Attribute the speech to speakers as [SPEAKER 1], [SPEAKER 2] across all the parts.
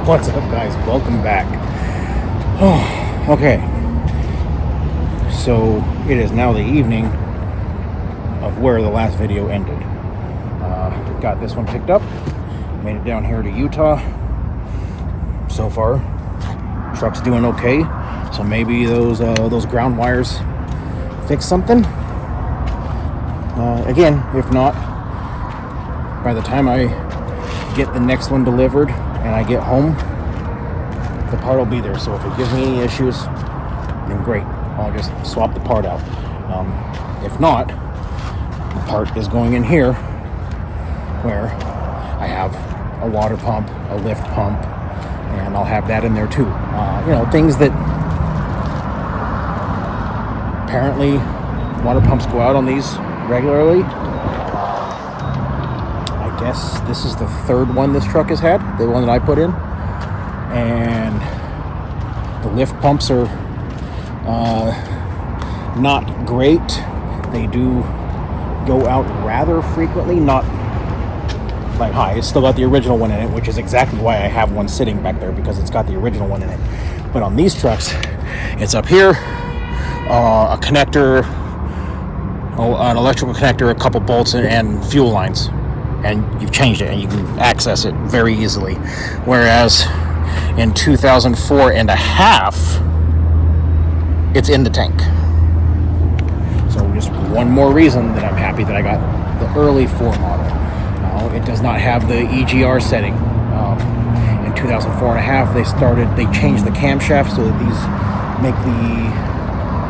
[SPEAKER 1] What's up, guys? Welcome back. Okay, so it is now the evening of where the last video ended. Got this one picked up, made it down here to Utah. So far, truck's doing okay. So maybe those ground wires fix something. Again, if not, by the time I get the next one delivered and I get home, the part will be there. So if it gives me any issues, then great, I'll just swap the part out. If not, the part is going in here, where I have a water pump, a lift pump, and I'll have that in there too. Things that apparently water pumps go out on these regularly. I guess this is the third one this truck has had, the one that I put in. And the lift pumps are not great. They do go out rather frequently, not like high. It's still got the original one in it, which is exactly why I have one sitting back there, because it's got the original one in it. But on these trucks, it's up here, a connector, an electrical connector, a couple bolts, and fuel lines. And you've changed it, and you can access it very easily. Whereas in 2004 and a half, it's in the tank. So just one more reason that I'm happy that I got the early 4 model. It does not have the EGR setting. In 2004 and a half, they changed the camshaft so that these make the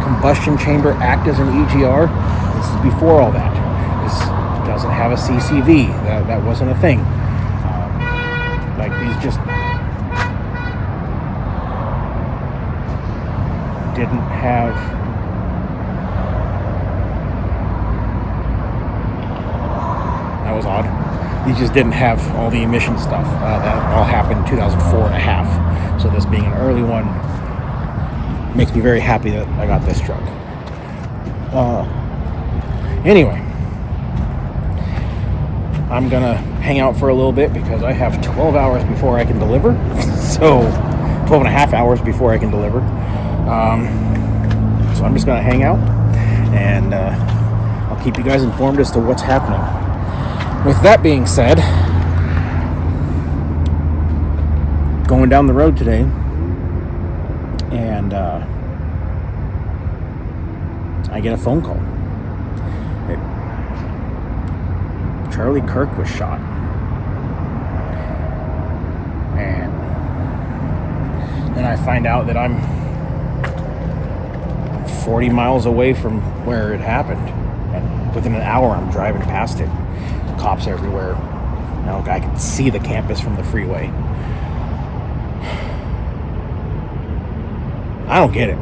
[SPEAKER 1] combustion chamber act as an EGR. This is before all that. This doesn't have a CCV. That wasn't a thing. These just didn't have that was odd. These just didn't have all the emission stuff. That all happened in 2004 and a half. So this being an early one makes me very happy that I got this truck. Anyway, I'm gonna hang out for a little bit because I have 12 hours before I can deliver. So 12 and a half hours before I can deliver. So I'm just gonna hang out, and I'll keep you guys informed as to what's happening. With that being said, going down the road today, and I get a phone call. Charlie Kirk was shot. And then I find out that I'm 40 miles away from where it happened. And within an hour, I'm driving past it. Cops everywhere. Now I can see the campus from the freeway. I don't get it.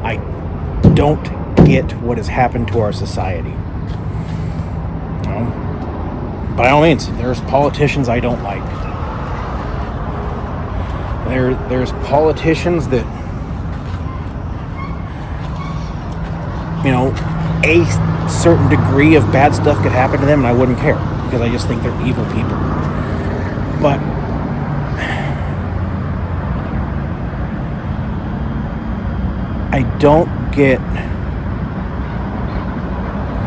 [SPEAKER 1] I don't get what has happened to our society. By all means, there's politicians I don't like. There's politicians that, a certain degree of bad stuff could happen to them and I wouldn't care, because I just think they're evil people. But I don't get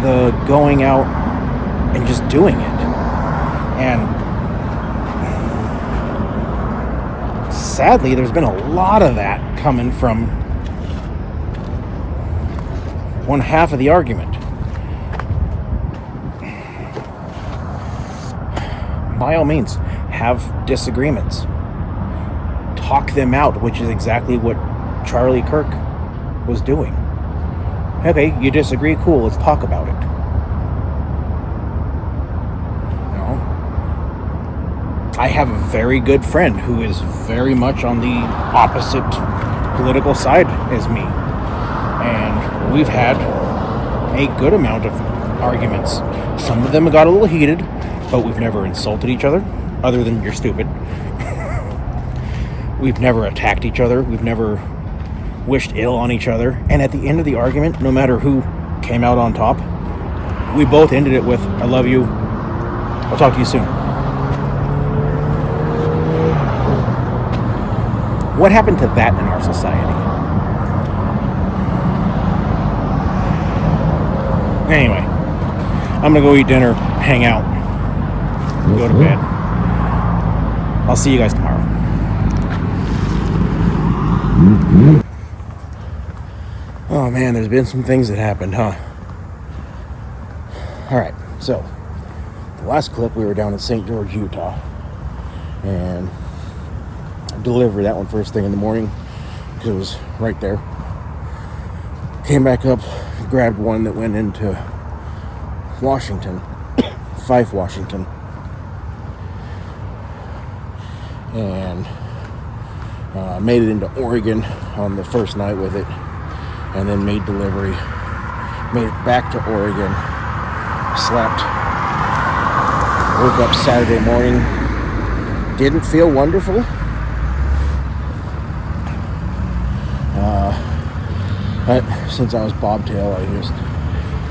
[SPEAKER 1] the going out and just doing it. And sadly, there's been a lot of that coming from one half of the argument. By all means, have disagreements. Talk them out, which is exactly what Charlie Kirk was doing. Okay, you disagree? Cool, let's talk about it. I have a very good friend who is very much on the opposite political side as me. And we've had a good amount of arguments. Some of them got a little heated, but we've never insulted each other, other than "you're stupid." We've never attacked each other. We've never wished ill on each other. And at the end of the argument, no matter who came out on top, we both ended it with, "I love you. I'll talk to you soon." What happened to that in our society? Anyway, I'm gonna go eat dinner, hang out, go to bed. I'll see you guys tomorrow. Oh man, there's been some things that happened, huh? Alright, so the last clip we were down in St. George, Utah, and I delivered that one first thing in the morning because it was right there. Came back up, grabbed one that went into Washington, Fife, Washington, and made it into Oregon on the first night with it, and then made delivery, made it back to Oregon, slept, woke up Saturday morning, didn't feel wonderful, but since I was bobtail, I just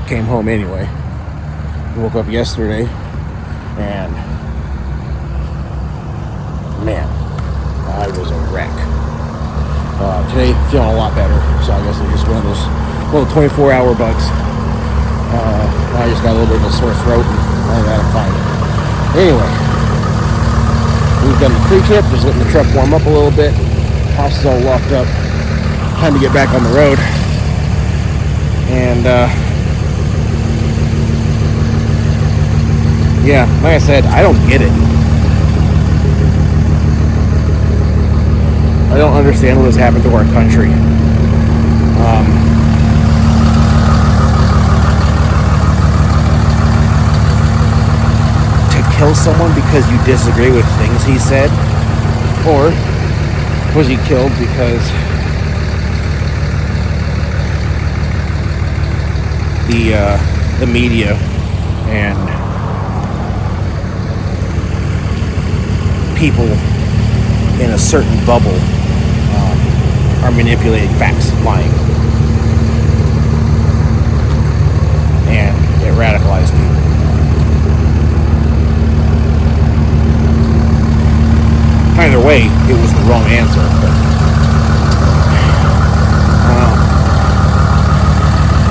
[SPEAKER 1] came home anyway. Woke up yesterday, and man, I was a wreck. Today, feeling a lot better, so I guess it's just one of those little 24-hour bugs. I just got a little bit of a sore throat, and other than that, I'm fine. Anyway, we've done the pre-trip, just letting the truck warm up a little bit. House is all locked up. Time to get back on the road. And, yeah, like I said, I don't get it. I don't understand what has happened to our country. To kill someone because you disagree with things he said? Or was he killed because the media and people in a certain bubble are manipulating facts, lying, and it radicalized me. Either way, it was the wrong answer, but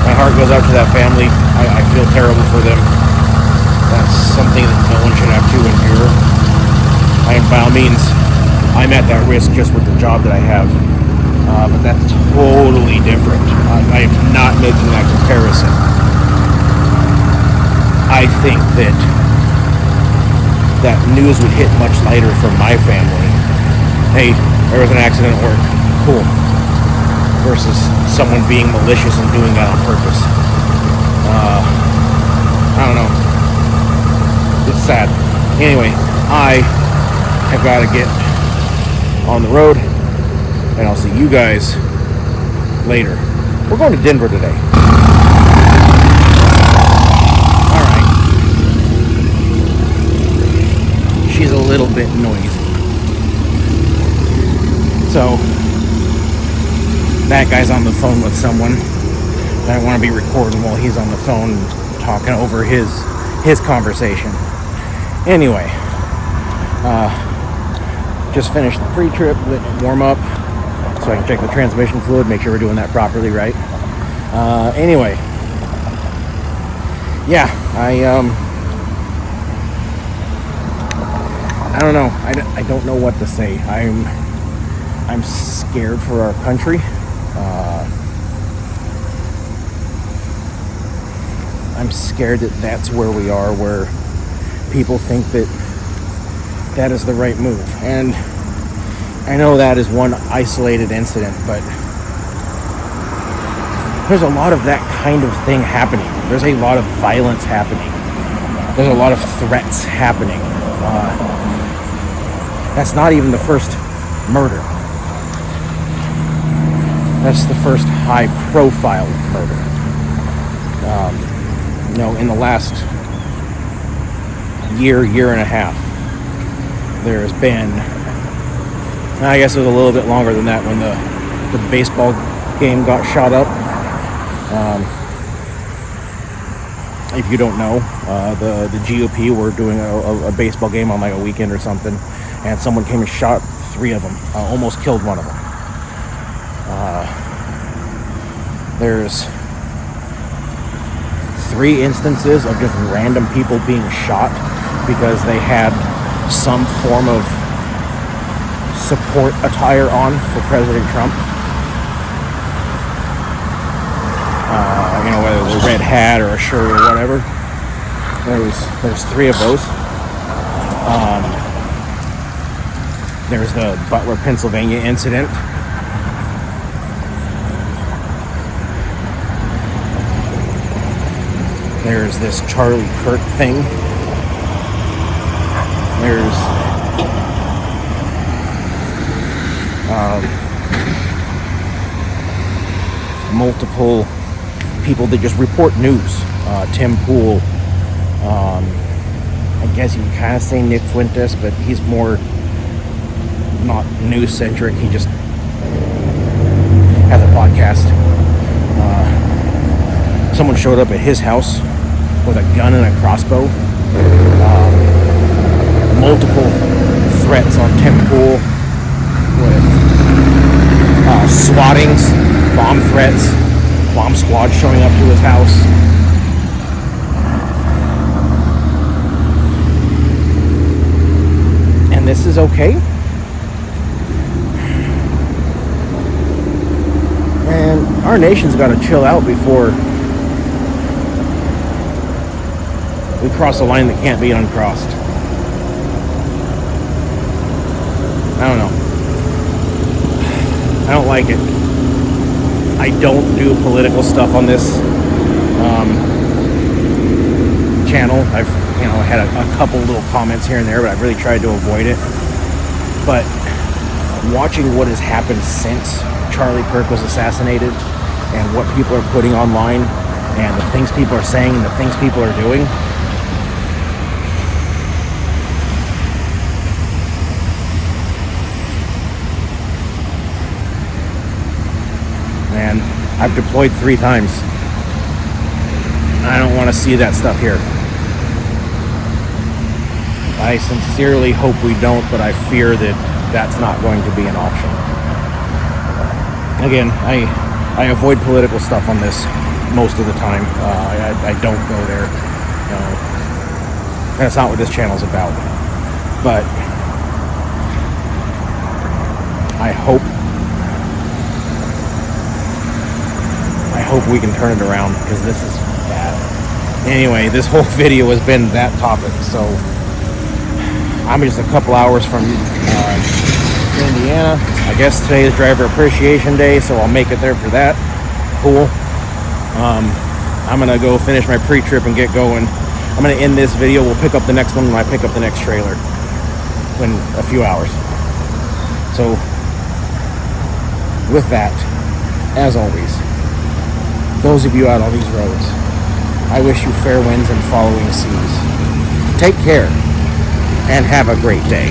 [SPEAKER 1] my heart goes out to that family. I feel terrible for them. That's something that no one should have to endure. By all means, I'm at that risk just with the job that I have, but that's totally different. I'm not making that comparison. I think that news would hit much lighter for my family. Hey, there was an accident at work. Cool. Versus someone being malicious and doing that on purpose. I don't know. It's sad. Anyway, I have got to get on the road, and I'll see you guys later. We're going to Denver today. Alright. She's a little bit noisy. So, that guy's on the phone with someone. I don't want to be recording while he's on the phone talking over his conversation. Anyway, just finished the pre-trip, let it warm up so I can check the transmission fluid, make sure we're doing that properly, right? Anyway, yeah, I don't know. I don't know what to say. I'm scared for our country. I'm scared that that's where we are, where people think that is the right move. And I know that is one isolated incident, but there's a lot of that kind of thing happening. There's a lot of violence happening. There's a lot of threats happening. That's not even the first murder. That's the first high-profile murder. In the last year and a half, there's been, I guess it was a little bit longer than that when the baseball game got shot up. If you don't know, the GOP were doing a baseball game on like a weekend or something, and someone came and shot 3 of them. Almost killed one of them. There's 3 instances of just random people being shot because they had some form of support attire on for President Trump. Whether it was a red hat or a shirt or whatever. There's 3 of those. There's the Butler, Pennsylvania incident. There's this Charlie Kirk thing. There's multiple people that just report news. Tim Pool. I guess you can kind of say Nick Fuentes, but he's more not news-centric. He just has a podcast. Someone showed up at his house with a gun and a crossbow. Multiple threats on Tim Pool with swattings, bomb threats, bomb squad showing up to his house. And this is okay? Man, our nation's got to chill out before we cross a line that can't be uncrossed. I don't know. I don't like it. I don't do political stuff on this channel. I've had a couple little comments here and there, but I've really tried to avoid it. But watching what has happened since Charlie Kirk was assassinated and what people are putting online and the things people are saying and the things people are doing, man, I've deployed 3 times. I don't want to see that stuff here. I sincerely hope we don't, but I fear that that's not going to be an option. Again, I avoid political stuff on this most of the time. I don't go there. That's not what this channel's about. But I hope we can turn it around, because this is bad. Anyway, this whole video has been that topic, so I'm just a couple hours from Indiana. I guess today is Driver Appreciation Day, so I'll make it there for that. Cool. I'm gonna go finish my pre-trip and get going. I'm gonna end this video. We'll pick up the next one when I pick up the next trailer in a few hours. So with that, as always, those of you out on these roads, I wish you fair winds and following seas. Take care and have a great day.